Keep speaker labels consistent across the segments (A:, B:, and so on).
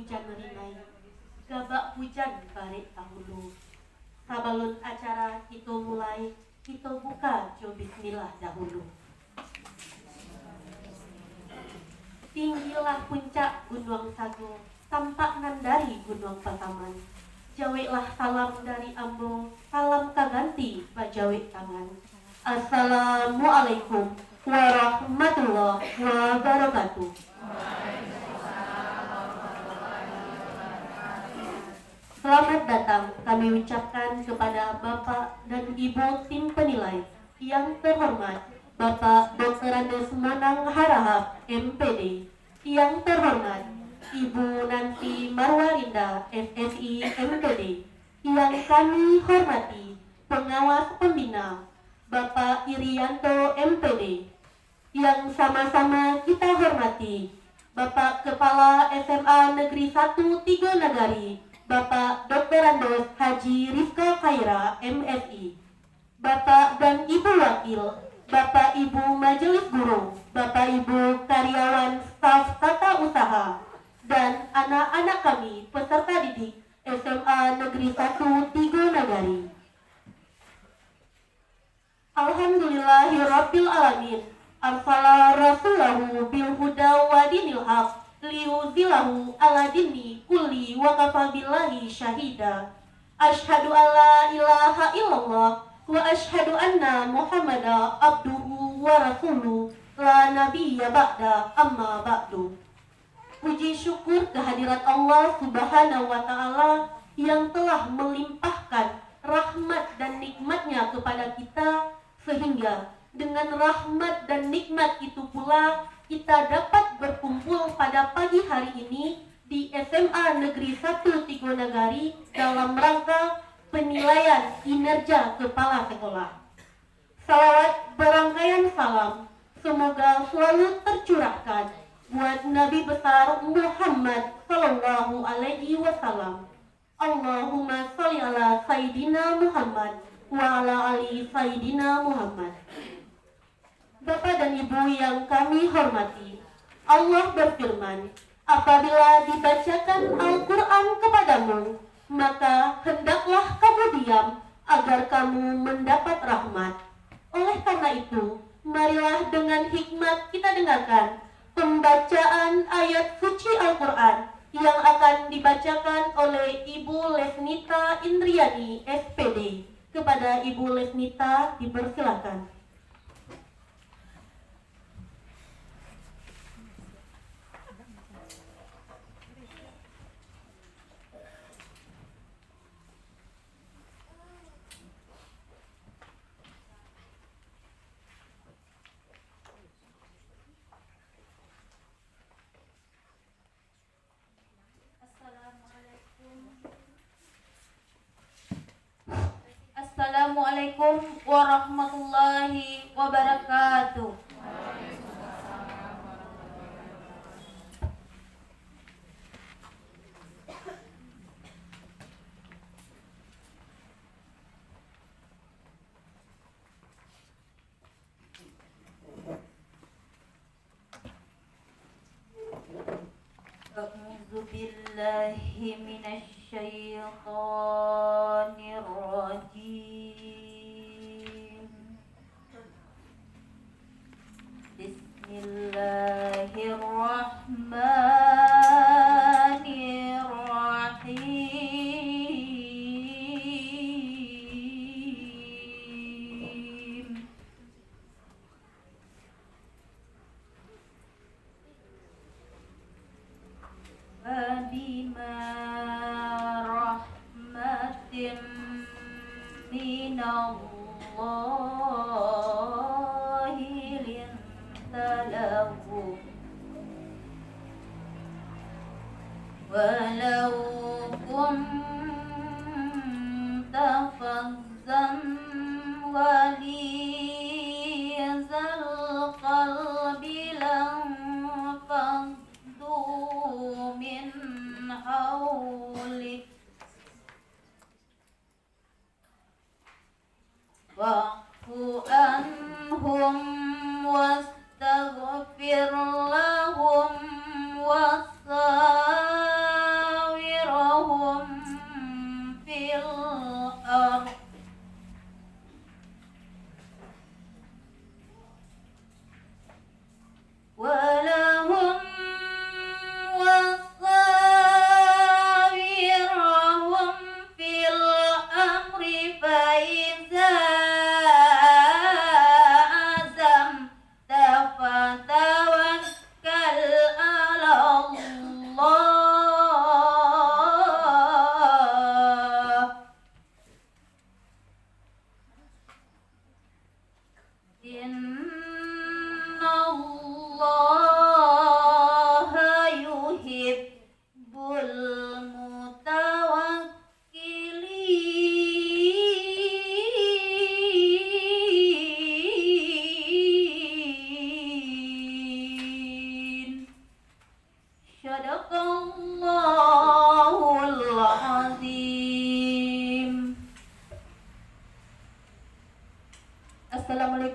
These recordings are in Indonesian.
A: hujan rinai, gabak hujan balik dahulu. Sabalun acara kita mulai, kita buka jo bismillah dahulu. Tinggilah puncak Gunung Sago, tampak nan dari Gunung Pataman. Jaweklah salam dari Ambo, salam kaganti bajawek tangan. Assalamualaikum warahmatullahi wabarakatuh. Selamat datang kami ucapkan kepada Bapak dan Ibu tim penilai yang terhormat Bapak Dr. Andes Monang Harahap, MPD, yang terhormat Ibu Nanti Marwarinda, FSI, MPD, yang kami hormati pengawas pembina Bapak Irianto, MPD, yang sama-sama kita hormati Bapak Kepala SMA Negeri 1 Tigo Nagari, Bapak Dr. Andes Haji Rizka Khaira, MSI, Bapak dan Ibu Wakil, Bapak Ibu Majelis Guru, Bapak Ibu karyawan staf tata usaha, dan anak-anak kami peserta didik SMA Negeri 1 Tigo Nagari. Alhamdulillahirabbil alamin. Arsala rasulahu bil huda wa dinil haq liyuzilahu ala dini kulli wa kafa billahi syahida. Asyhadu alla ilaha illallah wa asyhadu anna Muhammadan abduhu wa rasuluh la nabiyya ba'da amma ba'du. Puji syukur kehadirat Allah Subhanahu wa ta'ala yang telah melimpahkan rahmat dan nikmatnya kepada kita, sehingga dengan rahmat dan nikmat itu pula kita dapat berkumpul pada pagi hari ini di SMA Negeri 1 Tigo Nagari dalam rangka penilaian kinerja kepala sekolah. Salawat berangkaian salam semoga selalu tercurahkan buat Nabi besar Muhammad sallallahu alaihi wasallam. Allahumma sholli ala Sayyidina Muhammad wa ala ali Sayyidina Muhammad. Bapak dan Ibu yang kami hormati, Allah berfirman, apabila dibacakan Al-Quran kepadamu, maka hendaklah kamu diam agar kamu mendapat rahmat. Oleh karena itu, marilah dengan hikmat kita dengarkan pembacaan ayat suci Al-Quran yang akan dibacakan oleh Ibu Lesnita Indriani, SPD. Kepada Ibu Lesnita dipersilakan. Assalamualaikum warahmatullahi wabarakatuh. A'udzu billahi minasy syaithanir rajim. Bismillahirrahmanirrahim. Fabima rahmatin minallahi lintalahu walau kunta fazzan walizal qalbi lanfaddu min hawlik wa'fu anhum wastaghfir lahum wasa'il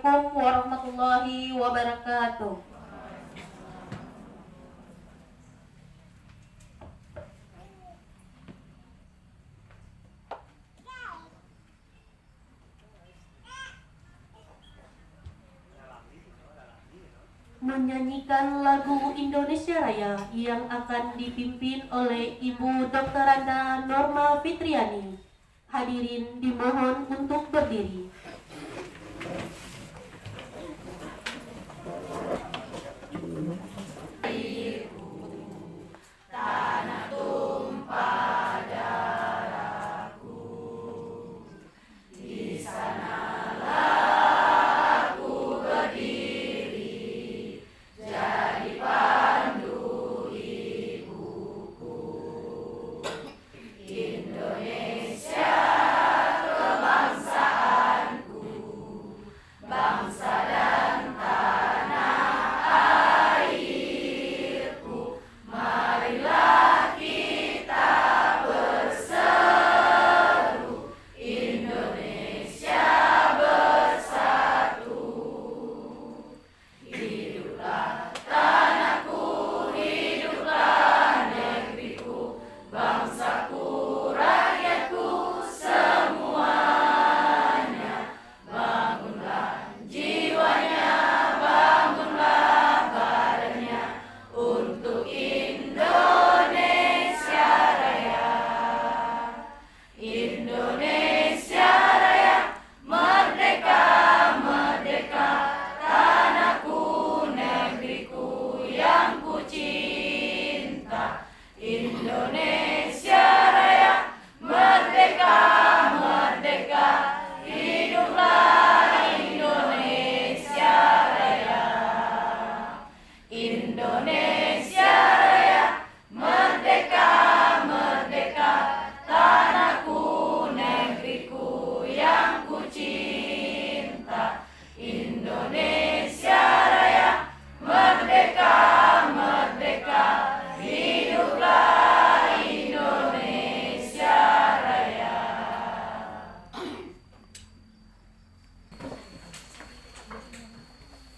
A: Assalamualaikum warahmatullahi wabarakatuh. Menyanyikan lagu Indonesia Raya yang akan dipimpin oleh Ibu Dr. Anda Norma Fitriani. Hadirin dimohon untuk berdiri.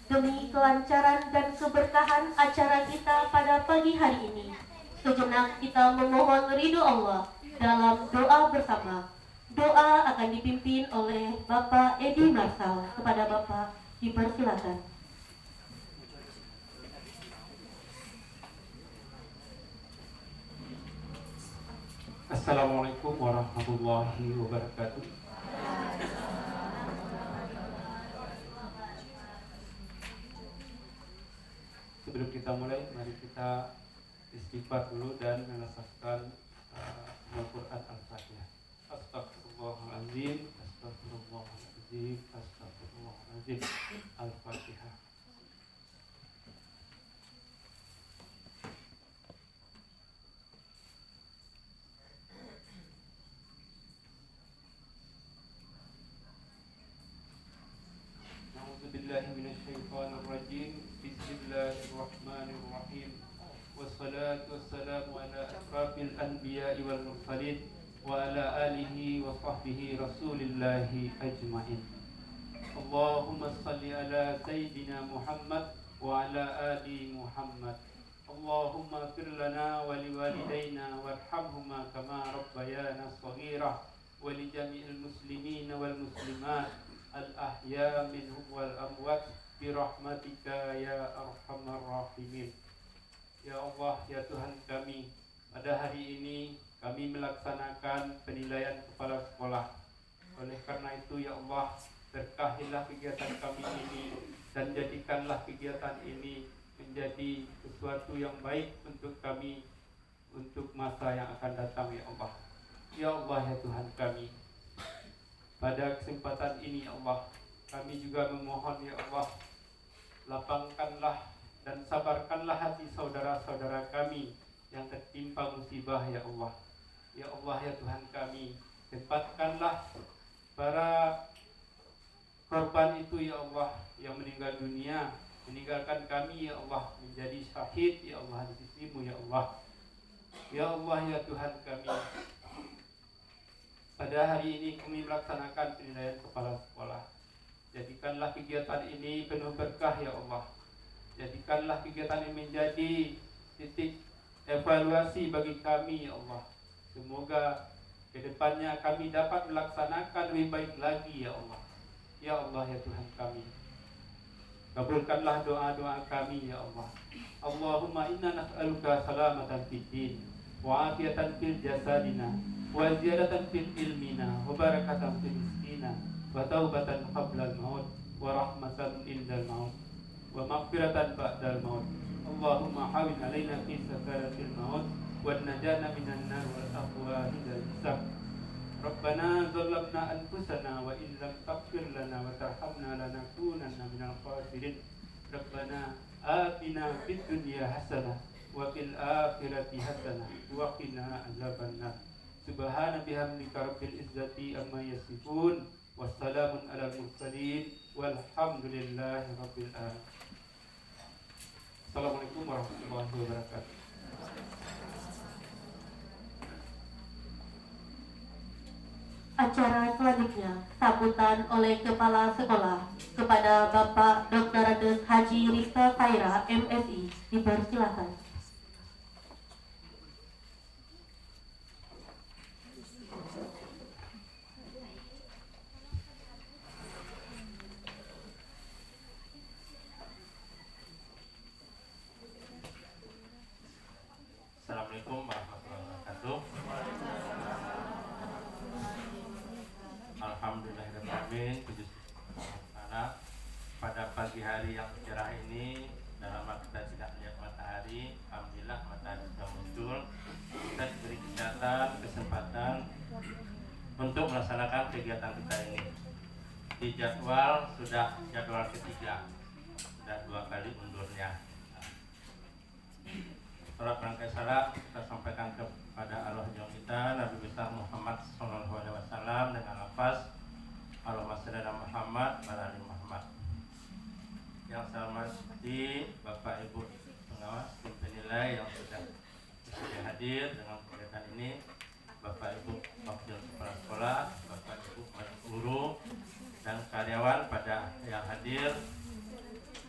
A: Demi kelancaran dan keberkahan acara kita pada pagi hari ini, sejenak kita memohon ridho Allah dalam doa bersama. Doa akan dipimpin oleh Bapak Edi Marsal. Kepada Bapak dipersilakan.
B: Assalamualaikum warahmatullahi wabarakatuh. Sebelum kita mulai, mari kita istighfar dulu dan melafazkan Al-Quran Al-Fatihah. Astagfirullahaladzim, astagfirullahaladzim, astagfirullahaladzim. Al-Fatihah. A'udzubillahiminasyaitonirrajim. Bismillahirrahmanirrahim. Wassalatu wassalamu ala asrafil anbiya'i wal mursalin wa ala alihi wa sahbihi rasulillahi ajma'in. Allahumma salli ala Sayyidina Muhammad wa ala ali Muhammad. Allahumma fir lana wa liwalidayna warhamhuma kama rabbayana shaghira wa li jami'il muslimina wal muslimat al-ahya minhum wal amwat birahmatika ya arhamar rahimin. Ya Allah, ya Tuhan kami, pada hari ini kami melaksanakan penilaian kepala sekolah. Oleh karena itu ya Allah, berkahilah kegiatan kami ini dan jadikanlah kegiatan ini menjadi sesuatu yang baik untuk kami untuk masa yang akan datang ya Allah. Ya Allah, ya Tuhan kami, pada kesempatan ini ya Allah, kami juga memohon ya Allah, lapangkanlah dan sabarkanlah hati saudara-saudara kami yang tertimpa musibah ya Allah. Ya Allah, ya Tuhan kami, tempatkanlah para korban itu ya Allah yang meninggal dunia, meninggalkan kami ya Allah menjadi syahid ya Allah di sisimu ya Allah. Ya Allah, ya Tuhan kami, pada hari ini kami melaksanakan penilaian kepala sekolah. Jadikanlah kegiatan ini penuh berkah ya Allah. Jadikanlah kegiatan ini menjadi titik evaluasi bagi kami ya Allah. Semoga kedepannya kami dapat melaksanakan lebih baik lagi ya Allah. Ya Allah ya Tuhan kami, kabulkanlah doa-doa kami ya Allah. Allahumma inna nas'aluka salamatan fid din wa afiatan fil jasadina wa ziyadatan fil ilmina wa barakatan fil rizqina wa taubatan qabla al-maut wa rahmatan indal maut wa maghfiratan ba'dal maut. Allahumma hawin alaina fi sakaratil maut wa najana minan nar wal aqwahi dal hisab. Rabbana zalamna anfusana wa in lam taghfir lana wa tarhamna lanakunanna minal khasirin. Rabbana atina fid dunya hasanah wa fil akhirati hasanah wa qina azabannar. Subhana bihamdika rabbil izzati amma yasifun. Wassalamun alal mursalin walhamdulillahi rabbil alamin. Assalamualaikum warahmatullahi wabarakatuh.
A: Acara selanjutnya sambutan oleh Kepala Sekolah kepada Bapak Dr. Andes Haji Rifta Khaira MSI, dipersilakan.
C: Assalamualaikum warahmatullahi wabarakatuh. Alhamdulillahirrahmanirrahim. Puji syukur pada pagi hari yang cerah ini, dalam kita tidak melihat matahari, alhamdulillah matahari sudah muncul. Kita diberi kesempatan untuk melaksanakan kegiatan kita ini. Di jadwal sudah jadwal ketiga, sudah 2 kali undurnya. Salat rangkai salat kita sampaikan kepada arwah jauh kita Nabi besar Muhammad SAW dengan lafaz Allahumma shalli ala Muhammad wa ala ali Muhammad. Yang saya hormati Bapak Ibu pengawas tim penilai yang sudah hadir dengan kegiatan ini, Bapak Ibu wakil kepala sekolah, Bapak Ibu guru dan karyawan pada yang hadir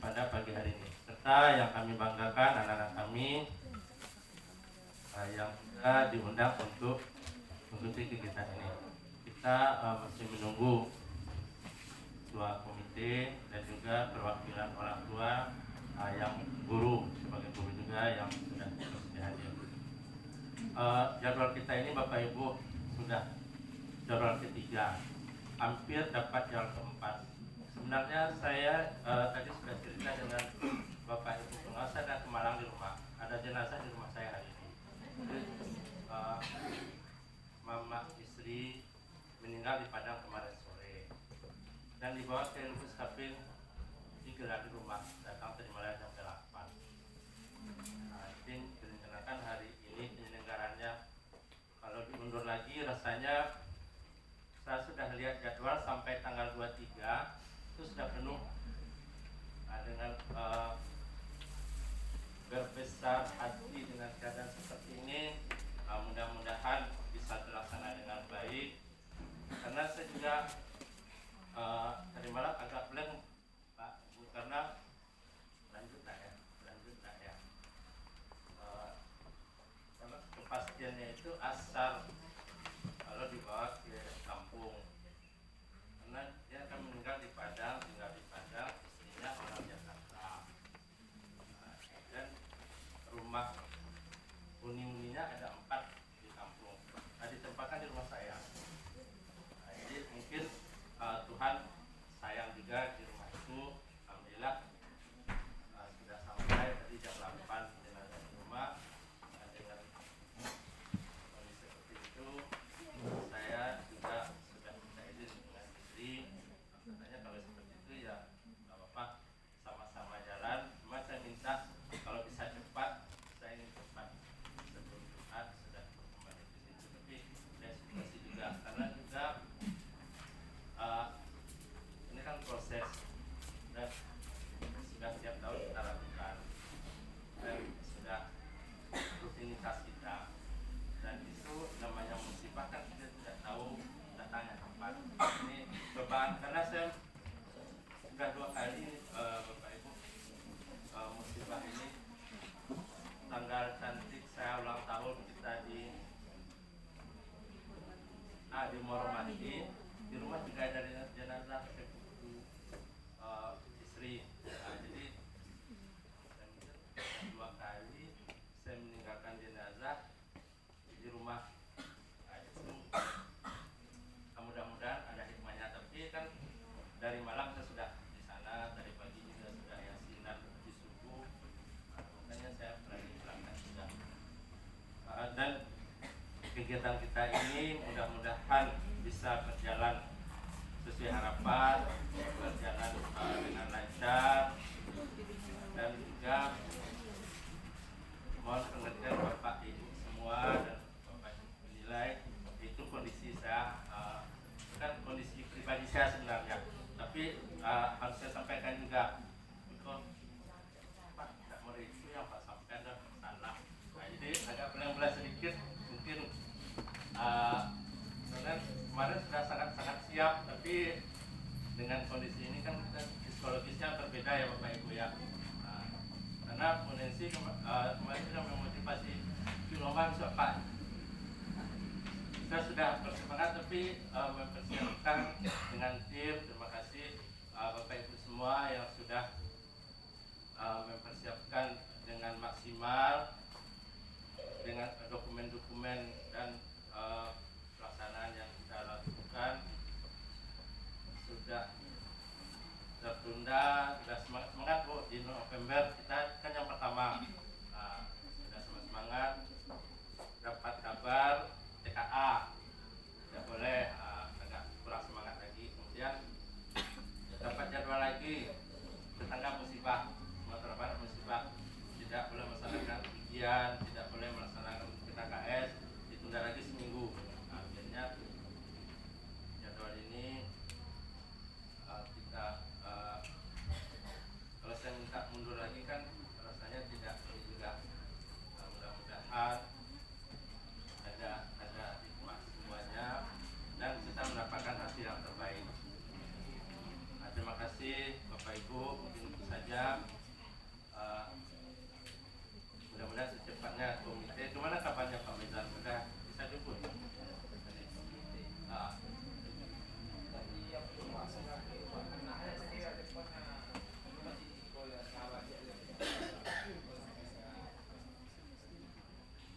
C: pada pagi hari ini, serta yang kami banggakan anak-anak kami yang sudah diundang untuk mengikuti kegiatan ini. Kita masih menunggu ketua komite dan juga perwakilan orang tua yang guru, sebagai guru juga yang sudah hadir. Jadwal kita ini Bapak Ibu sudah jadwal ketiga, hampir dapat jadwal keempat. Sebenarnya saya tadi sudah cerita dengan Bapak Ibu pengawas, dan ke Malang di rumah. Ada jenazah di rumah saya hari ini. Mama istri meninggal di Padang kemarin sore dan dibawa ke Puskapin digelar di rumah, datang tadi malam jam 8. Direncanakan hari ini penyelenggarannya, kalau diundur lagi rasanya saya sudah lihat jadwal sampai tanggal 23 itu sudah penuh. Dengan berbesar hati dengan keadaan seperti ini, mudah-mudahan bisa terlaksana dengan baik. Karena saya juga tadi malam agak blank Pak Bu, karena lanjut ya. Karena kepastiannya itu asal kalau dibawa ke kampung, karena dia akan meninggal di Padang, tinggal di Padang, istrinya orang Jakarta. Dan rumah di Moromati. Di rumah juga ada jenazah sepupu istri. Jadi dua kali saya meninggalkan jenazah di rumah. Mudah-mudahan ada hikmahnya. Tapi kan dari malam saya sudah di sana, dari pagi juga sudah yasinan di subuh. Makanya saya berani berangkat sudah. Dan kegiatan kita ini mudah-mudahan bisa berjalan sesuai harapan, berjalan dengan lancar, dan juga mohon pengertian Bapak Ibu semua dan Bapak Ibu menilai itu kondisi saya, kan kondisi pribadi saya sebenarnya, tapi harus saya sampaikan juga, Pak tidak mau itu yang Pak sampaikan dan salah. Jadi agak belang-belang sedikit mungkin. Karena kemarin sudah sangat-sangat siap, tapi dengan kondisi ini kan kita psikologisnya berbeda ya Bapak Ibu ya. Karena potensi kemarin sudah memotivasi Kiloman Pak. Kita sudah bersemangat tapi mempersiapkan dengan tim. Terima kasih Bapak Ibu semua yang sudah mempersiapkan dengan maksimal dengan dokumen-dokumen dan pelaksanaan yang kita lakukan. Sudah tertunda, sudah semangat Bu. Di November kita kan yang pertama sudah semangat, dapat kabar TKA tidak boleh, agak kurang semangat lagi. Kemudian dapat jadwal lagi tetangga musibah, Sumatera Barat musibah, tidak boleh melaksanakan ujian, tidak boleh melaksanakan KKS, ditunda lagi seminggu. Akhirnya jadwal ini kita kalau saya minta mundur lagi kan rasanya tidak perlu juga. Mudah-mudahan ada hikmah semuanya dan kita mendapatkan hasil yang terbaik. Terima kasih Bapak Ibu, mungkin itu saja. Mudah-mudahan secepatnya komite, kemana kabarnya Pak Mizan, sudah bisa dihubung?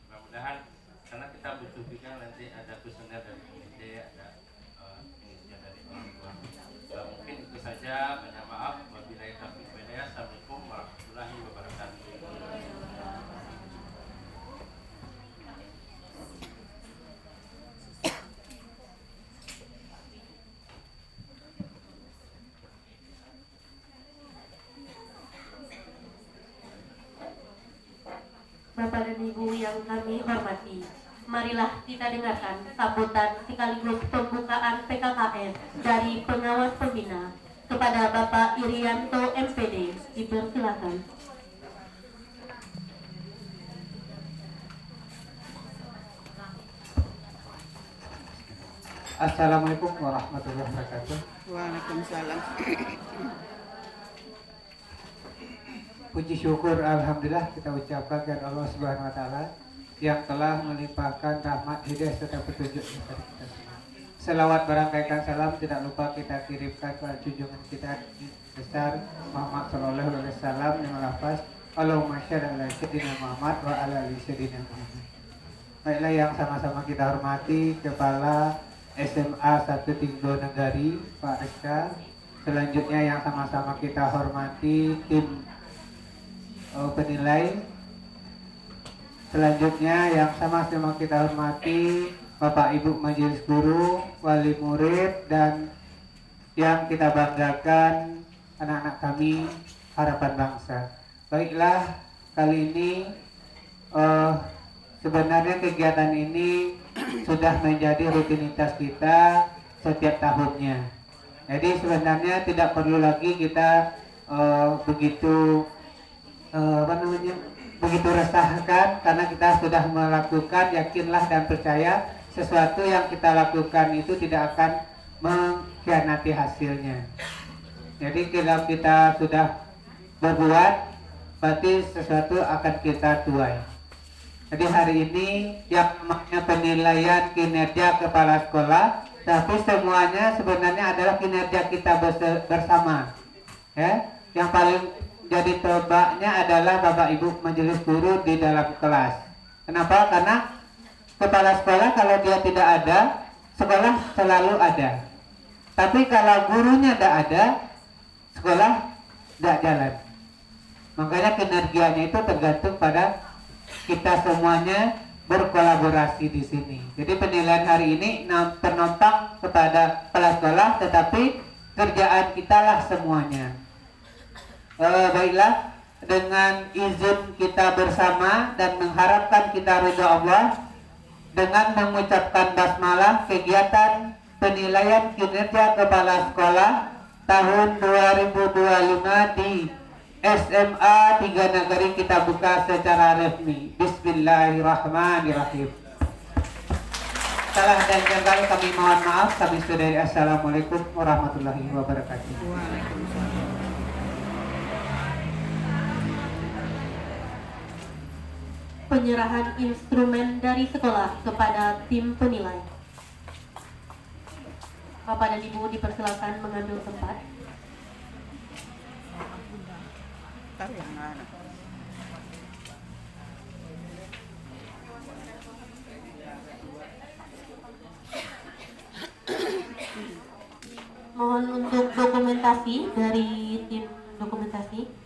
C: Mudah-mudahan karena kita butuh juga nanti ada personel dari komite, ada pengisian dari orang tua. Mungkin itu saja, banyak maaf. Wabillahi taufiq wal hidayah. Assalamualaikum warahmatullahi wabarakatuh.
A: Bapak dan Ibu yang kami hormati, marilah kita dengarkan sambutan sekaligus pembukaan PKKS dari pengawas pembina kepada Bapak Irianto MPD. Dipersilakan.
D: Assalamualaikum warahmatullahi wabarakatuh.
E: Waalaikumsalam.
D: Puji syukur alhamdulillah kita ucapkan kepada Allah Subhanahu wa taala yang telah melimpahkan rahmat hidayah serta petunjuk kepada kita semua. Selawat barangkaikan salam tidak lupa kita kirimkan kepada junjungan kita besar Muhammad sallallahu alaihi wasallam dengan lafaz Allahumma shalli ala sayyidina Muhammad wa ala ali sayyidina Muhammad. Baiklah yang sama-sama kita hormati Kepala SMA 1 Tinggo Negari Pak Rizka. Selanjutnya yang sama-sama kita hormati tim penilai. Selanjutnya yang sama-sama kita hormati Bapak Ibu Majelis Guru, wali murid, dan yang kita banggakan anak-anak kami harapan bangsa. Baiklah, kali ini sebenarnya kegiatan ini sudah menjadi rutinitas kita setiap tahunnya. Jadi sebenarnya tidak perlu lagi kita begitu resahkan, karena kita sudah melakukan, yakinlah dan percaya sesuatu yang kita lakukan itu tidak akan mengkhianati hasilnya. Jadi kalau kita sudah berbuat, berarti sesuatu akan kita tuai. Jadi hari ini yang namanya penilaian kinerja kepala sekolah, tapi semuanya sebenarnya adalah kinerja kita bersama. Ya, yang paling jadi tebaknya adalah Bapak Ibu majelis guru di dalam kelas. Kenapa? Karena kepala sekolah kalau dia tidak ada, sekolah selalu ada. Tapi kalau gurunya tidak ada, sekolah tidak jalan. Makanya kinerjanya itu tergantung pada kita semuanya berkolaborasi di sini. Jadi penilaian hari ini ternompang kepada kepala sekolah, tetapi kerjaan kita lah semuanya. Baiklah, dengan izin kita bersama dan mengharapkan kita ridha Allah, dengan mengucapkan basmalah, kegiatan penilaian kinerja kepala sekolah tahun 2025 di SMA 3 Negeri kita buka secara resmi. Bismillahirrahmanirrahim. Salah dan janggal kami mohon maaf. Kami sudahi. Assalamualaikum warahmatullahi wabarakatuh.
A: Penyerahan instrumen dari sekolah kepada tim penilai. Bapak dan Ibu dipersilakan mengambil tempat. Mohon untuk dokumentasi dari tim dokumentasi.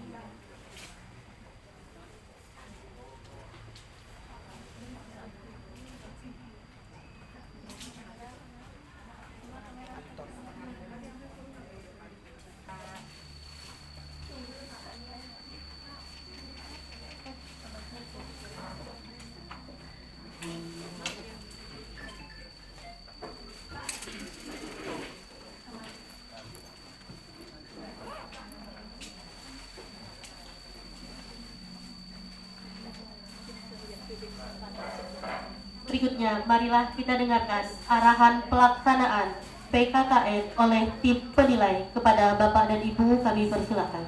A: Berikutnya, marilah kita dengarkan arahan pelaksanaan PKKN oleh tim penilai. Kepada Bapak dan Ibu kami persilakan.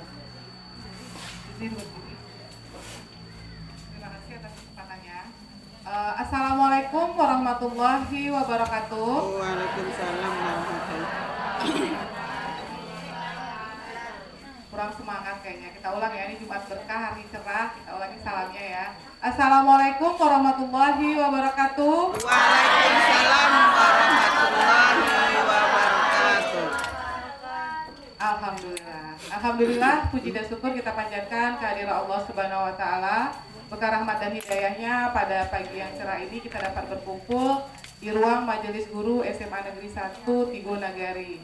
E: Terima kasih atas kesempatannya. Assalamualaikum warahmatullahi wabarakatuh.
F: Waalaikumsalam warahmatullahi.
E: Kurang semangat kayaknya. Kita ulang ya, ini Jumat berkah, hari cerah. Kita ulangi salamnya ya. Assalamualaikum warahmatullahi wabarakatuh.
F: Waalaikumsalam warahmatullahi wabarakatuh.
E: Alhamdulillah, puji dan syukur kita panjatkan kehadiran Allah Subhanahu wa taala. Berkah rahmat dan hidayahnya pada pagi yang cerah ini kita dapat berkumpul di ruang majelis guru SMA Negeri 1 Tigo Nagari.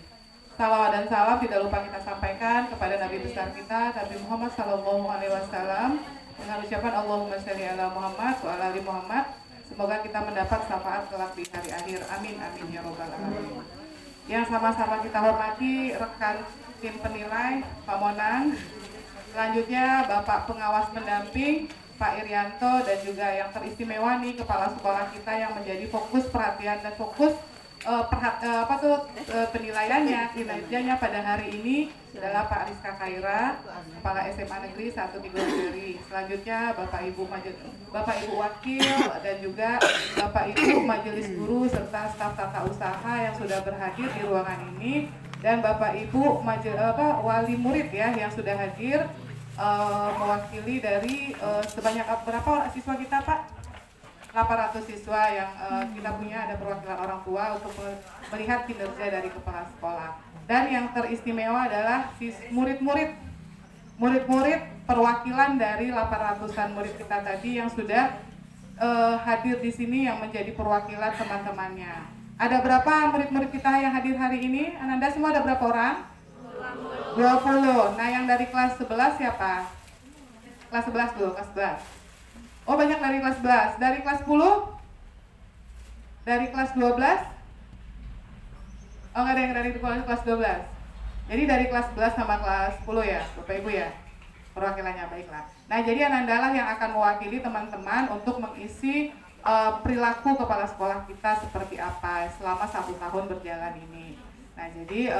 E: Salawat dan salam tidak lupa kita sampaikan kepada Nabi besar kita, Nabi Muhammad SAW, dengan ucapan Allahumma sholli ala Muhammad wa ala ali Muhammad. Semoga kita mendapat syafaat kelak di hari akhir. Amin amin ya robbal alamin. Yang sama-sama kita hormati rekan tim penilai, Pak Monang. Selanjutnya Bapak pengawas pendamping, Pak Irianto, dan juga yang teristimewa nih kepala sekolah kita yang menjadi fokus perhatian dan fokus penilaiannya, kinerjanya pada hari ini adalah Pak Rizka Khaira, Kepala SMA Negeri 1 Tigo Nagari. Selanjutnya Bapak Ibu Wakil dan juga Bapak Ibu Majelis Guru serta staf tata usaha yang sudah berhadir di ruangan ini, dan Bapak Ibu wali murid ya yang sudah hadir mewakili dari sebanyak berapa siswa kita Pak? 800 siswa yang kita punya, ada perwakilan orang tua untuk melihat kinerja dari kepala sekolah. Dan yang teristimewa adalah murid-murid perwakilan dari 800-an murid kita tadi yang sudah hadir di sini yang menjadi perwakilan teman-temannya. Ada berapa murid-murid kita yang hadir hari ini? Ananda semua ada berapa orang? 20. Nah, yang dari kelas 11 siapa? Kelas 11 dulu, kelas 11. Oh, banyak dari kelas 11. Dari kelas 10? Dari kelas 12? Oh, nggak ada yang dari kelas 12. Jadi dari kelas 11 sama kelas 10 ya, Bapak Ibu ya? Perwakilannya, baiklah. Nah, jadi Anandalah yang akan mewakili teman-teman untuk mengisi perilaku kepala sekolah kita seperti apa selama 1 tahun berjalan ini. Nah, jadi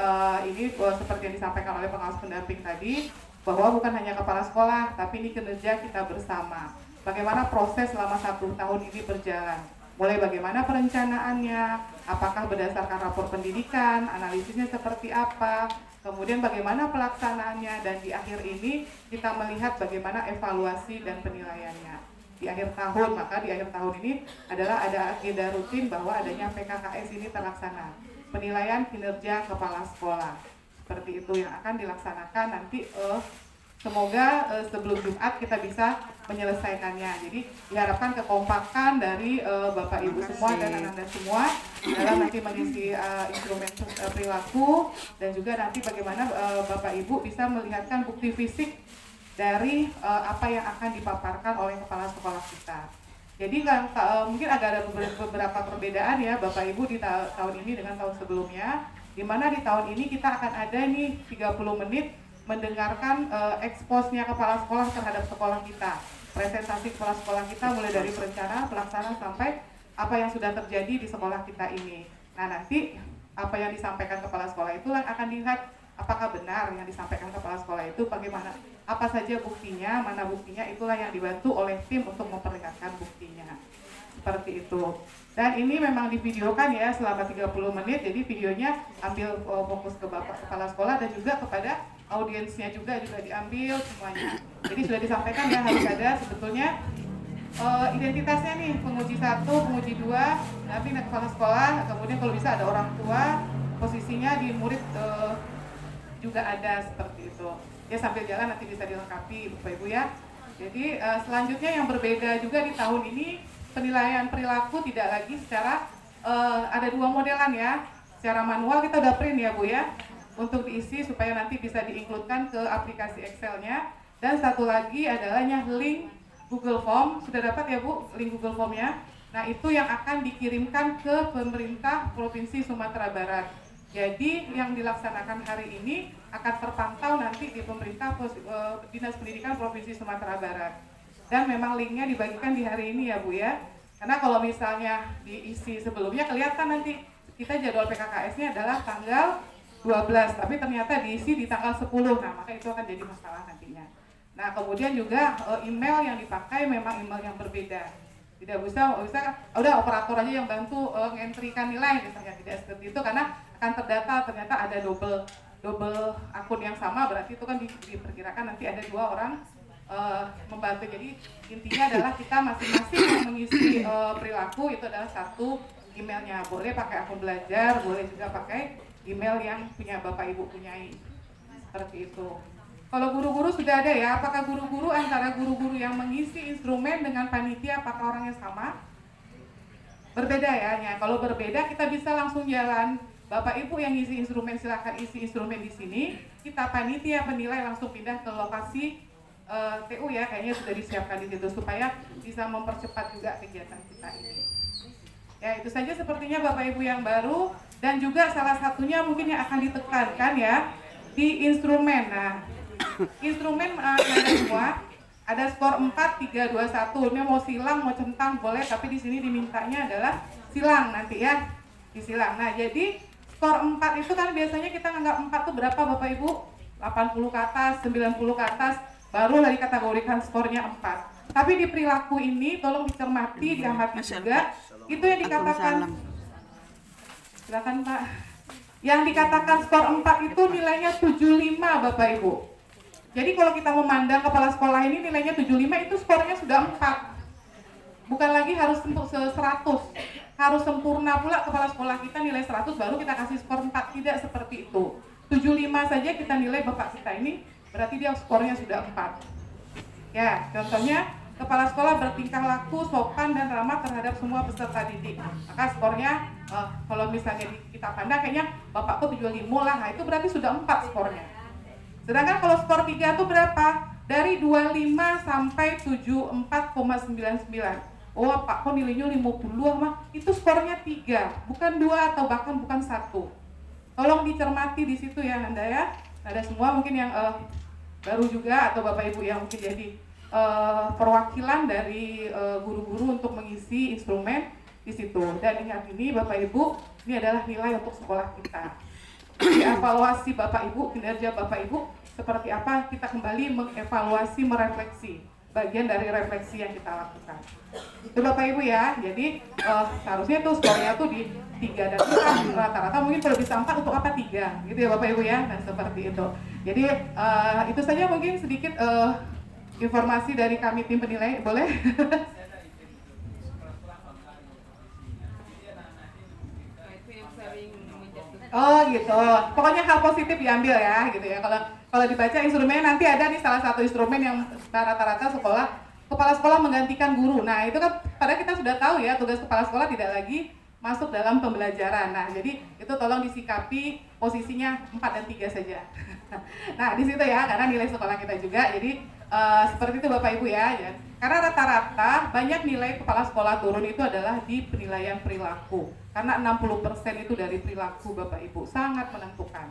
E: ini seperti yang disampaikan oleh pengawas pendamping tadi, bahwa bukan hanya kepala sekolah, tapi ini kinerja kita bersama. bagaimana proses selama 1 tahun ini berjalan. Mulai bagaimana perencanaannya, apakah berdasarkan rapor pendidikan, analisisnya seperti apa, kemudian bagaimana pelaksanaannya, dan di akhir ini kita melihat bagaimana evaluasi dan penilaiannya. Di akhir tahun, maka di akhir tahun ini adalah ada agenda rutin bahwa adanya PKKS ini terlaksana. Penilaian kinerja kepala sekolah. Seperti itu yang akan dilaksanakan nanti semoga sebelum Jumat kita bisa menyelesaikannya. Jadi diharapkan kekompakan dari Bapak Ibu semua dan anak-anak semua dalam nanti mengisi instrumen perilaku, dan juga nanti bagaimana Bapak Ibu bisa melihatkan bukti fisik dari apa yang akan dipaparkan oleh kepala sekolah kita. Jadi kan mungkin agak ada beberapa perbedaan ya Bapak Ibu di tahun ini dengan tahun sebelumnya, di mana di tahun ini kita akan ada nih 30 menit mendengarkan eksposnya kepala sekolah terhadap sekolah kita, presentasi kepala sekolah kita mulai dari perencanaan, pelaksanaan sampai apa yang sudah terjadi di sekolah kita ini. Nah nanti apa yang disampaikan kepala sekolah itu akan dilihat apakah benar yang disampaikan kepala sekolah itu, bagaimana, apa saja buktinya, mana buktinya, itulah yang dibantu oleh tim untuk memperlihatkan buktinya. Seperti itu. Dan ini memang divideokan ya selama 30 menit, jadi videonya ambil fokus ke Bapak Kepala Sekolah dan juga kepada audiensnya juga diambil semuanya. Jadi sudah disampaikan ya harus ada sebetulnya identitasnya nih, penguji 1, penguji 2, nanti kepala sekolah, kemudian kalau bisa ada orang tua, posisinya di murid juga ada seperti itu. Ya sambil jalan nanti bisa dilengkapi Bapak Ibu ya. Jadi selanjutnya yang berbeda juga di tahun ini, penilaian perilaku tidak lagi secara ada 2 modelan ya. Secara manual kita udah print ya Bu ya, untuk diisi supaya nanti bisa diinkludkan ke aplikasi Excel-nya. Dan satu lagi adalah link Google Form. Sudah dapat ya Bu link Google Form-nya? Nah itu yang akan dikirimkan ke pemerintah Provinsi Sumatera Barat. Jadi yang dilaksanakan hari ini akan terpantau nanti di pemerintah Dinas Pendidikan Provinsi Sumatera Barat. Dan memang linknya dibagikan di hari ini ya Bu ya. Karena kalau misalnya diisi sebelumnya kelihatan nanti kita jadwal PKKS-nya adalah tanggal 12, tapi ternyata diisi di tanggal 10. Nah, maka itu akan jadi masalah nantinya. Nah, kemudian juga email yang dipakai memang email yang berbeda. Tidak bisa udah operator aja yang bantu ngentrikan nilai misalnya, tidak seperti itu karena akan terdata ternyata ada double akun yang sama, berarti itu kan diperkirakan nanti ada 2 orang membantu. Jadi intinya adalah kita masing-masing yang mengisi perilaku itu adalah 1 emailnya. Boleh pakai akun belajar, boleh juga pakai email yang punya Bapak Ibu punyai. Seperti itu. Kalau guru-guru sudah ada ya, apakah guru-guru antara guru-guru yang mengisi instrumen dengan panitia apakah orangnya sama? Berbeda ya. Kalau berbeda kita bisa langsung jalan. Bapak Ibu yang isi instrumen silakan isi instrumen di sini. Kita panitia penilai langsung pindah ke lokasi TU ya, kayaknya sudah disiapkan di situ supaya bisa mempercepat juga kegiatan kita ini. Ya itu saja sepertinya Bapak Ibu yang baru, dan juga salah satunya mungkin yang akan ditekankan ya di instrumen. Nah instrumen ada semua, ada skor 4, 3, 2, 1. Ini mau silang mau centang boleh, tapi di sini dimintanya adalah silang nanti ya, disilang. Nah jadi skor 4 itu kan biasanya kita nganggap 4 tuh berapa Bapak Ibu? 80 ke atas, 90 ke atas, baru dari kategorikan skornya 4. Tapi di perilaku ini tolong dicermati, diamati juga. Itu yang dikatakan, silakan Pak. Yang dikatakan skor 4 itu nilainya 75 Bapak Ibu. Jadi kalau kita memandang kepala sekolah ini nilainya 75 itu skornya sudah 4. Bukan lagi harus 100. Harus sempurna pula kepala sekolah kita nilai 100 baru kita kasih skor 4. Tidak seperti itu. 75 saja kita nilai Bapak kita ini berarti dia skornya sudah 4. Ya, contohnya kepala sekolah bertingkah laku, sopan dan ramah terhadap semua peserta didik. Maka skornya kalau misalnya kita pandang kayaknya Bapak tuh 75 lah. Nah, itu berarti sudah 4 skornya. Sedangkan kalau skor 3 itu berapa? Dari 25 sampai 74,99. Oh Pak, kok nilainya 50 mah? Itu skornya 3, bukan 2 atau bahkan bukan 1. Tolong dicermati di situ ya Anda ya. Ada semua mungkin yang baru juga atau Bapak Ibu yang mungkin jadi perwakilan dari guru-guru untuk mengisi instrumen di situ. Dan ingat ini Bapak Ibu, ini adalah nilai untuk sekolah kita. Evaluasi Bapak Ibu, kinerja Bapak Ibu seperti apa, kita kembali mengevaluasi, merefleksi. bagian dari refleksi yang kita lakukan. Itu Bapak Ibu ya, jadi seharusnya tuh skornya tuh di 3 dan 4 rata-rata, mungkin kalau bisa 4 untuk apa 3 gitu ya Bapak Ibu ya, nah seperti itu. Jadi itu saja mungkin sedikit informasi dari kami tim penilai, boleh? Oh gitu, pokoknya hal positif diambil ya gitu ya. Kalau dibaca instrumennya nanti ada nih salah satu instrumen yang rata-rata kepala sekolah menggantikan guru. Nah itu kan padahal kita sudah tahu ya tugas kepala sekolah tidak lagi masuk dalam pembelajaran. Nah jadi itu tolong disikapi posisinya 4 dan 3 saja. Nah di situ ya, karena nilai sekolah kita juga. Jadi seperti itu Bapak Ibu ya. Karena rata-rata banyak nilai kepala sekolah turun itu adalah di penilaian perilaku. Karena 60% itu dari perilaku Bapak Ibu, sangat menentukan.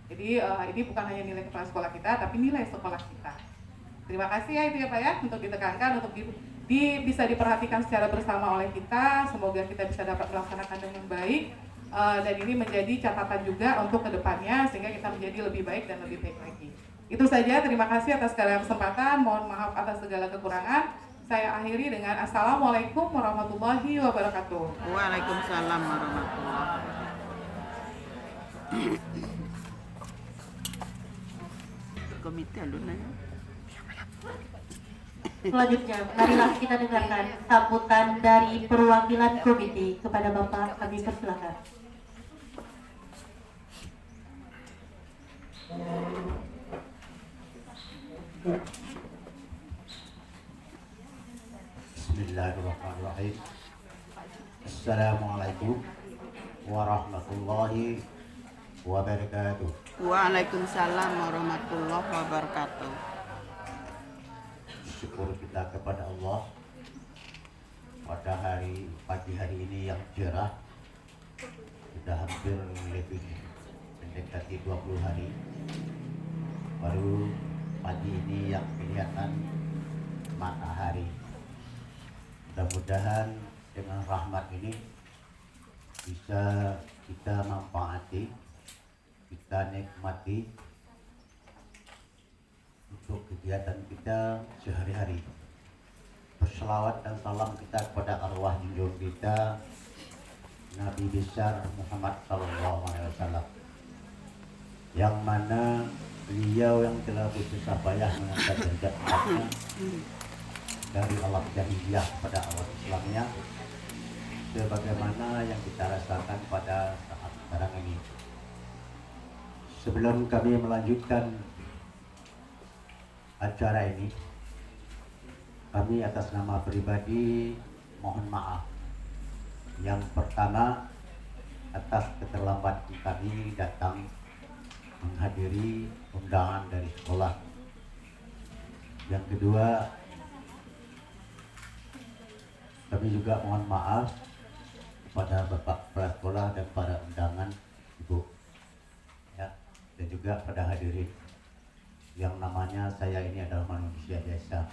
E: Jadi ini bukan hanya nilai kepala sekolah kita, tapi nilai sekolah kita. Terima kasih ya itu ya Pak ya, untuk ditekankan, untuk bisa diperhatikan secara bersama oleh kita. Semoga kita bisa dapat melaksanakan dengan baik. Dan ini menjadi catatan juga untuk kedepannya, sehingga kita menjadi lebih baik dan lebih baik lagi. Itu saja, terima kasih atas segala kesempatan, mohon maaf atas segala kekurangan. Saya akhiri dengan Assalamualaikum warahmatullahi wabarakatuh.
F: Waalaikumsalam warahmatullahi wabarakatuh. Komite alunanya.
A: Selanjutnya, marilah kita dengarkan sambutan dari perwakilan komite kepada Bapak, kami persilakan.
G: Bismillahirrahmanirrahim. Assalamualaikum warahmatullahi wabarakatuh.
F: Waalaikumsalam warahmatullahi wabarakatuh.
G: Syukur kita kepada Allah pada pagi hari ini yang cerah, sudah hampir lebih mendekati 20 hari, baru pagi ini yang kelihatan matahari. Mudah-mudahan dengan rahmat ini bisa kita manfaati, kita nikmati untuk kegiatan kita sehari-hari. Berselawat dan salam kita kepada arwah junjung kita Nabi besar Muhammad SAW, yang mana beliau yang telah bersusah payah mengangkat derajat umatnya dari alam jahiliyah pada awal Islamnya, sebagaimana yang kita rasakan pada saat sekarang ini. Sebelum kami melanjutkan acara ini, kami atas nama pribadi mohon maaf. Yang pertama, atas keterlambatan kami datang menghadiri undangan dari sekolah. Yang kedua, kami juga mohon maaf kepada Bapak Kepala Sekolah dan para undangan, Ibu, ya, dan juga pada hadirin. Yang namanya saya ini adalah manusia biasa.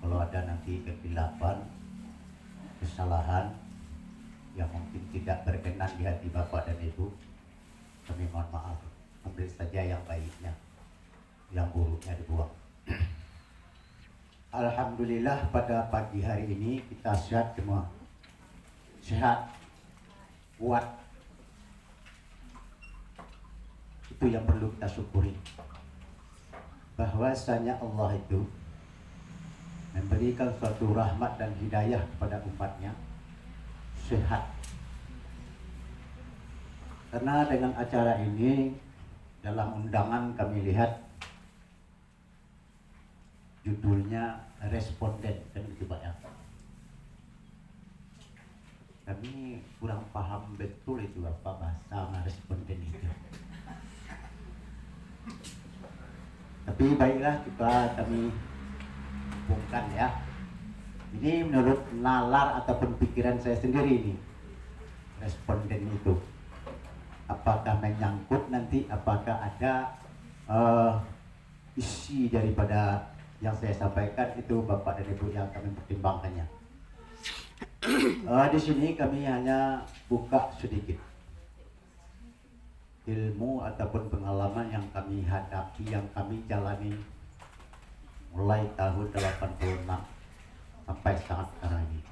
G: Kalau ada nanti kesilapan, kesalahan yang mungkin tidak berkenan di hati Bapak dan Ibu, kami mohon maaf. Ambil saja yang baiknya, yang buruknya dibuang. Alhamdulillah pada pagi hari ini kita sehat semua, sehat, kuat. Itu yang perlu kita syukuri, bahwasanya Allah itu memberikan suatu rahmat dan hidayah kepada umatnya, sehat. Karena dengan acara ini, dalam undangan kami lihat judulnya responden, kan gitu Pak ya. Kami kurang paham betul itu apa bahasa responden itu. Tapi baiklah, kami hubungkan ya. Ini menurut nalar ataupun pikiran saya sendiri ini, responden itu apakah menyangkut nanti, apakah ada isi daripada yang saya sampaikan, itu Bapak dan Ibu yang kami pertimbangkannya. Di sini kami hanya buka sedikit ilmu ataupun pengalaman yang kami hadapi, yang kami jalani mulai tahun 86 sampai saat sekarang ini.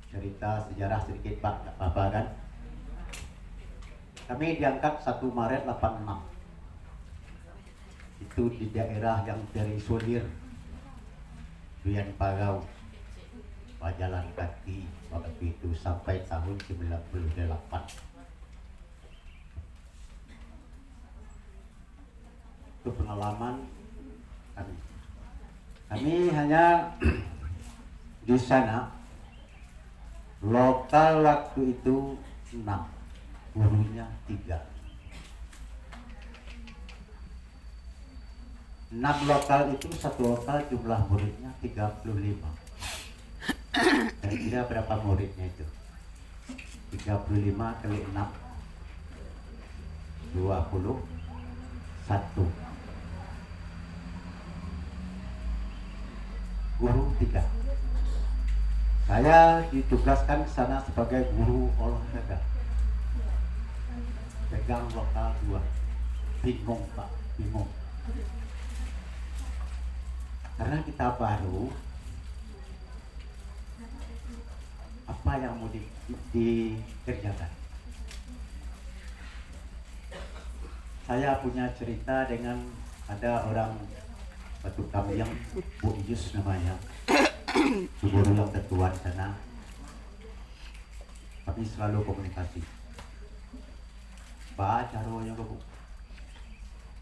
G: Cerita sejarah sedikit Pak, tak apa-apa kan? Kami diangkat 1 Maret 86. Itu di daerah yang terisolir, Duyan Pagau, berjalan kaki waktu itu sampai tahun 98. Itu pengalaman kami. Kami hanya di sana lokal waktu itu 6, gurunya 3. 6 lokal itu, satu lokal jumlah muridnya 35. Kira-kira berapa muridnya itu? 35 kali 6 21. Guru 3. Saya ditugaskan ke sana sebagai guru olahraga. Pegang lokal 2. Bingung Pak, bingung. Karena kita baru, apa yang mau dikerjakan? Saya punya cerita dengan ada orang Batu Kambiang, Bu Ijus namanya, guru yang tertua di sana. Kami selalu komunikasi. Pak caranya Bu,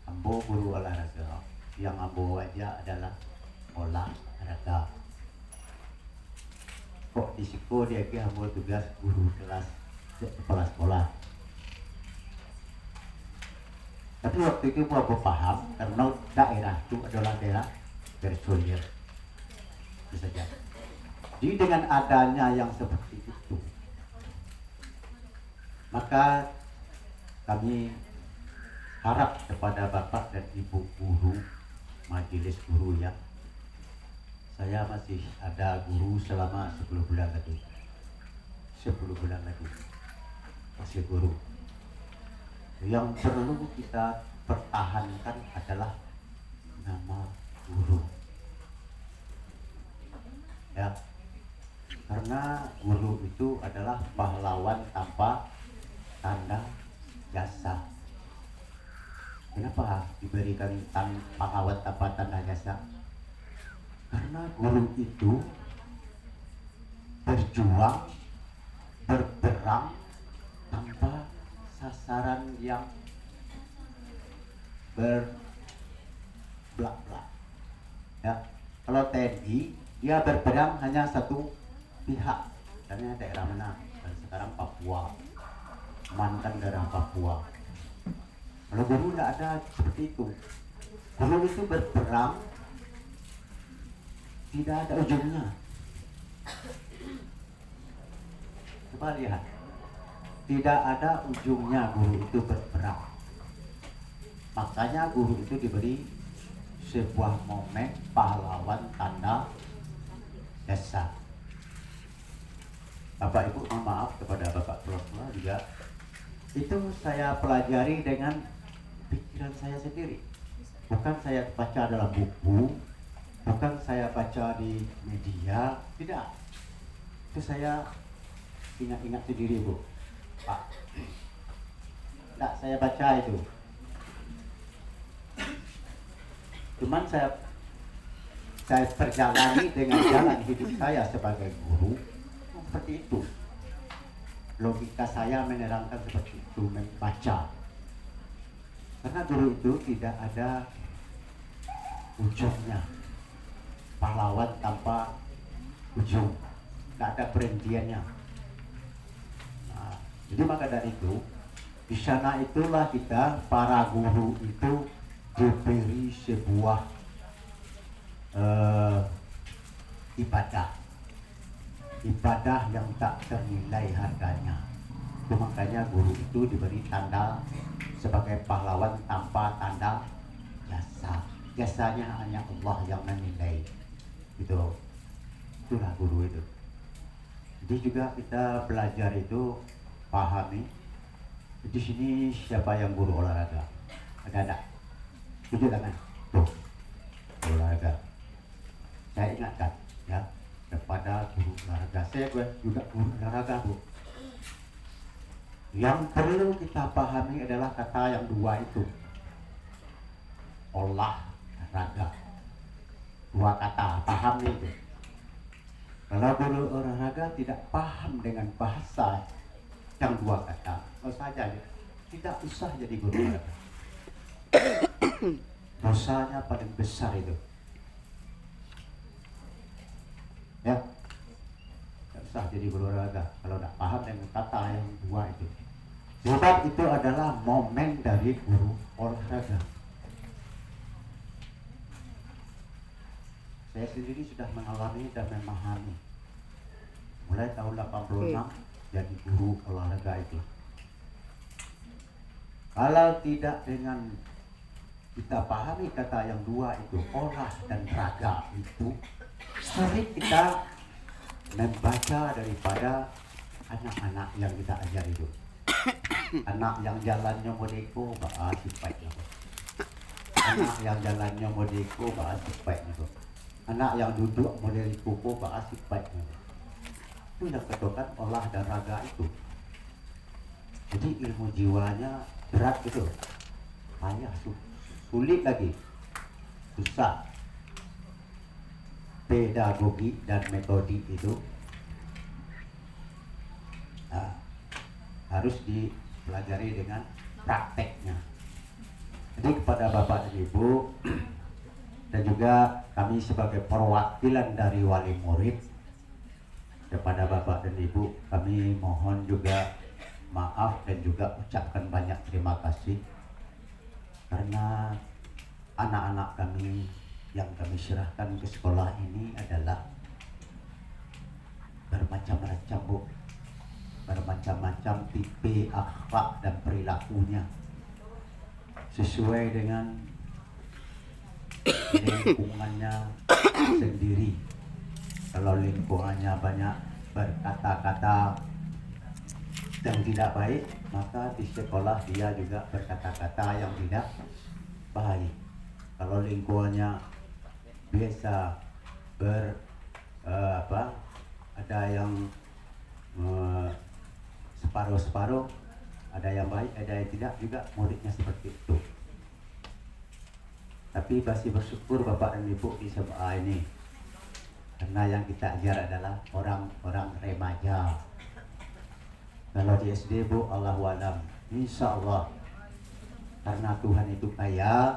G: ambo guru olahraga. Yang ambo aja adalah olahraga. Kok di Siko dia ambo tugas guru kelas kepala sekolah. Tapi waktu itu aku paham karena daerah itu adalah daerah terisolir. Bisa saja. Jadi dengan adanya yang seperti itu, maka kami harap kepada Bapak dan Ibu guru, majelis guru ya. Saya masih ada guru selama 10 bulan lagi. 10 bulan lagi. Masih guru. Yang perlu kita pertahankan adalah nama guru. Ya. Karena guru itu adalah pahlawan tanpa tanda jasa. Kenapa diberikan pahlawan tanpa tanda jasa? Karena guru itu berjuang, berperang tanpa sasaran yang berbelak-belak. Ya, kalau TNI dia berperang hanya satu pihak, misalnya daerah mana? Dan sekarang Papua, mantan daerah Papua. Kalau guru tidak ada seperti itu. Guru itu berperang tidak ada ujungnya. Coba lihat, tidak ada ujungnya guru itu berperang. Makanya guru itu diberi sebuah momen pahlawan tanda jasa. Bapak Ibu, mohon maaf kepada Bapak Pelopla juga. Itu saya pelajari dengan pikiran saya sendiri. Bukan saya baca dalam buku, bukan saya baca di media, tidak. Itu saya ingat-ingat sendiri Bu, Pak. Tidak saya baca itu. Cuman saya perjalani dengan jalan hidup saya sebagai guru seperti itu. Logika saya menerangkan seperti itu, membaca. Karena guru itu tidak ada ujungnya. Pahlawan tanpa ujung, tidak ada perhentiannya. Nah, jadi maka dari itu, di sana itulah kita para guru itu diberi sebuah ibadah yang tak ternilai harganya. Itu makanya guru itu diberi tanda sebagai pahlawan tanpa tanda jasa. Jasanya hanya Allah yang menilai. Itulah guru itu. Jadi juga kita belajar itu pahami. Di sini siapa yang guru olahraga? Ada? Tujuh tangan. Tuh. saya ingatkan ya kepada guru olahraga. Saya juga guru olahraga, Bu. Yang perlu kita pahami adalah kata yang dua itu, olahraga. Dua kata, paham itu. Kalau guru olahraga tidak paham dengan bahasa yang dua kata, saja tidak usah jadi guru olahraga. Dosanya paling besar itu. Ya, tidak usah jadi guru olahraga kalau tidak paham dengan kata yang dua itu. Sebab itu adalah momen dari guru olahraga. Saya sendiri sudah mengalami dan memahami mulai tahun 86 jadi guru olahraga itu. Kalau tidak dengan kita pahami kata yang dua itu, olah dan raga itu, sulit kita membaca daripada anak-anak yang kita ajar itu. Anak yang jalannya modeko bahas sifatnya. Anak yang jalannya modeko bahas sifatnya. Anak yang duduk model kuku bahas sifatnya. Itu yang ketukan olah dan raga itu. Jadi ilmu jiwanya berat gitu, payah, sulit lagi, susah. Pedagogi dan metode itu harus dipelajari dengan prakteknya. Jadi kepada Bapak dan Ibu dan juga kami sebagai perwakilan dari wali murid, kepada Bapak dan Ibu kami mohon juga maaf dan juga ucapkan banyak terima kasih karena anak-anak kami yang kami serahkan ke sekolah ini adalah bermacam-macam, Bu, bermacam-macam tipe akhlak dan perilakunya sesuai dengan lingkungannya sendiri. Kalau lingkungannya banyak berkata-kata yang tidak baik, maka di sekolah dia juga berkata-kata yang tidak baik. Kalau lingkungannya biasa ada yang separuh-separuh, ada yang baik, ada yang tidak, juga muridnya seperti itu. Tapi masih bersyukur Bapak dan Ibu di SMA ini, karena yang kita ajar adalah orang-orang remaja. Kalau di SD, Bu, Allahualam, insya Allah karena Tuhan itu kaya,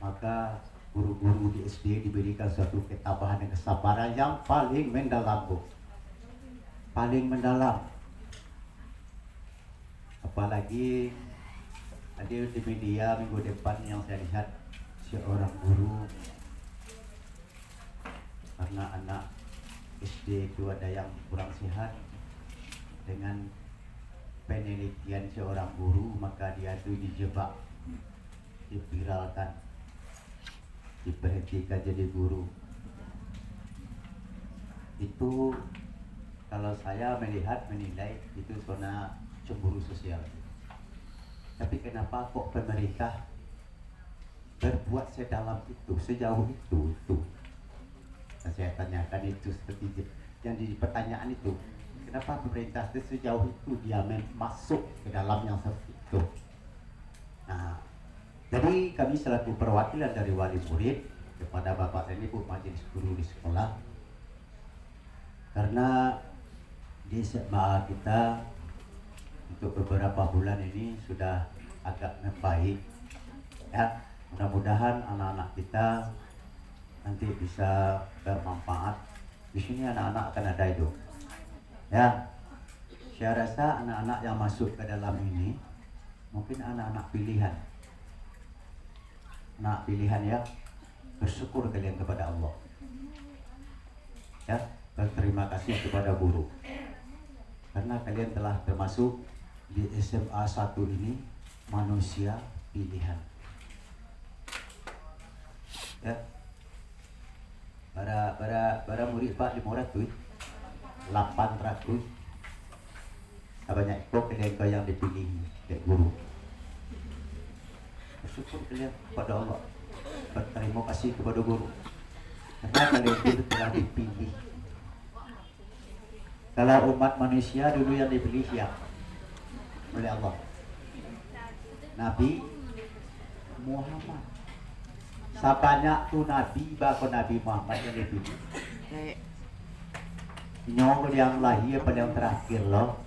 G: maka guru-guru di SD diberikan suatu ketabahan dan kesabaran yang paling mendalam, Bu, paling mendalam. Apalagi ada di media minggu depan yang saya lihat seorang guru, karena anak SD itu ada yang kurang sehat, dengan penelitian seorang guru maka dia itu dijebak, diviralkan, diberhentikan jadi guru. Itu kalau saya menilai itu zona cemburu sosial. Tapi kenapa kok pemerintah berbuat sedalam itu, sejauh itu? Saya tanyakan itu seperti yang di pertanyaan itu. Kenapa pemerintah sejauh itu dia masuk ke dalam yang seperti itu? Nah, jadi kami selaku perwakilan dari wali murid kepada Bapak dan Ibu majelis guru di sekolah, karena di SMA kita untuk beberapa bulan ini sudah agak membaik, ya, mudah-mudahan anak-anak kita nanti bisa bermanfaat. Di sini anak-anak akan ada itu. Ya, saya rasa anak-anak yang masuk ke dalam ini mungkin anak-anak pilihan. Anak pilihan, ya. Bersyukur kalian kepada Allah. Ya, berterima kasih kepada guru. Karena kalian telah termasuk di SMA 1 ini manusia pilihan. Ya. Para murid Pak 500, 800. Banyak kok kalian yang dipilih kayak guru. Bersyukur kalian kepada Allah, berterima kasih kepada guru. karena kalian itu telah dipilih. Kalau umat manusia dulu yang dipilih siapa? Oleh Allah, Nabi Muhammad. Sebanyak tu Nabi, bahkan Nabi Muhammad yang dipilih. Nyong yang lahir pada yang terakhir loh.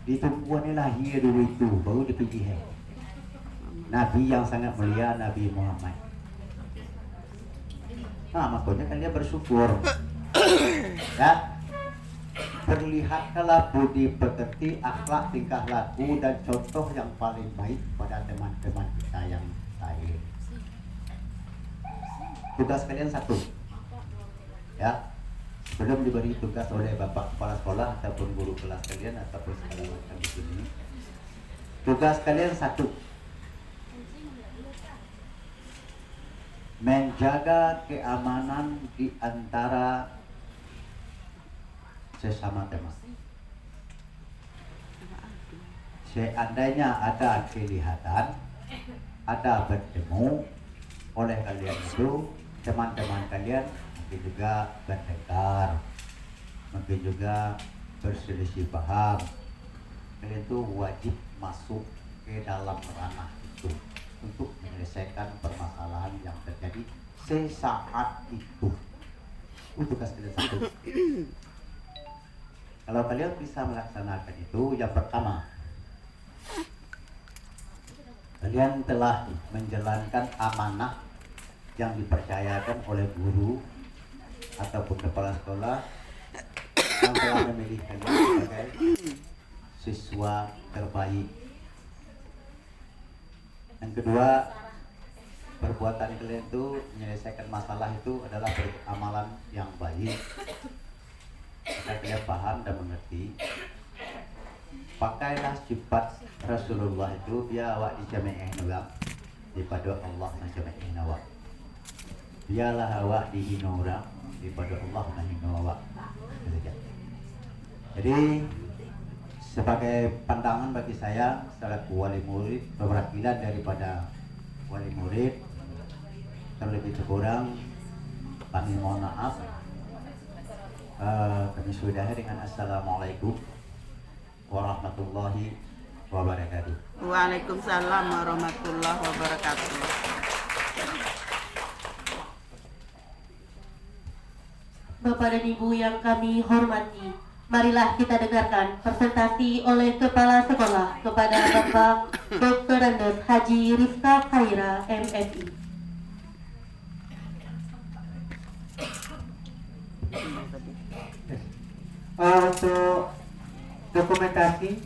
G: Ditumpuannya lahir dulu itu, baru dipilih. Nabi yang sangat mulia, Nabi Muhammad. Nah, makanya kalian bersyukur. Ya, perlihatkanlah budi pekerti, akhlak, tingkah laku dan contoh yang paling baik pada teman-teman kita yang lain. Tugas kalian satu, ya. Sebelum diberi tugas oleh bapak kepala sekolah ataupun guru kelas kalian ataupun segala macam di sini, tugas kalian satu, menjaga keamanan di antara sesama teman. Seandainya ada kelihatan, ada bertemu oleh kalian itu, teman-teman kalian mungkin juga bertengkar, mungkin juga berselisih paham, kalian itu wajib masuk ke dalam ranah itu untuk menyelesaikan permasalahan yang terjadi sesaat itu. Tugas kalian satu. Kalau kalian bisa melaksanakan itu, yang pertama, kalian telah menjalankan amanah yang dipercayakan oleh guru ataupun kepala sekolah yang telah memilih kalian sebagai siswa terbaik. Yang kedua, perbuatan kalian itu menyelesaikan masalah itu adalah amalan yang baik. Jika kalian paham dan mengerti, pakailah sifat Rasulullah itu, dia awak dijama'i nawak daripada Allah najama'i nawak. Biarlah awak dihina orang daripada Allah menghina awak. Jadi sebagai pandangan bagi saya selaku wali murid, perwakilan daripada wali murid, terlebih kurang kami mohon maaf. Kami sudahi dengan assalamualaikum warahmatullahi wabarakatuh.
F: Waalaikumsalam warahmatullahi wabarakatuh.
A: Bapak dan Ibu yang kami hormati, marilah kita dengarkan presentasi oleh Kepala Sekolah kepada Bapak Dr. Andes Haji Rizka Khaira, MSI.
D: Untuk dokumentasi,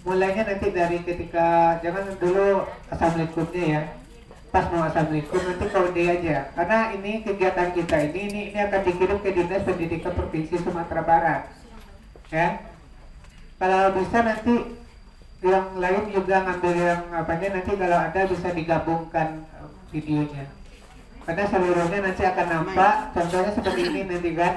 D: mulainya nanti dari ketika, jangan dulu assalamualaikumnya ya. Pas mau assalamualaikum nanti kode aja, karena ini kegiatan kita ini akan dikirim ke Dinas Pendidikan Provinsi Sumatera Barat, ya. Kalau bisa nanti yang lain juga ngambil yang apanya, nanti kalau ada bisa digabungkan videonya, karena seluruhnya nanti akan nampak. Contohnya seperti ini nanti kan,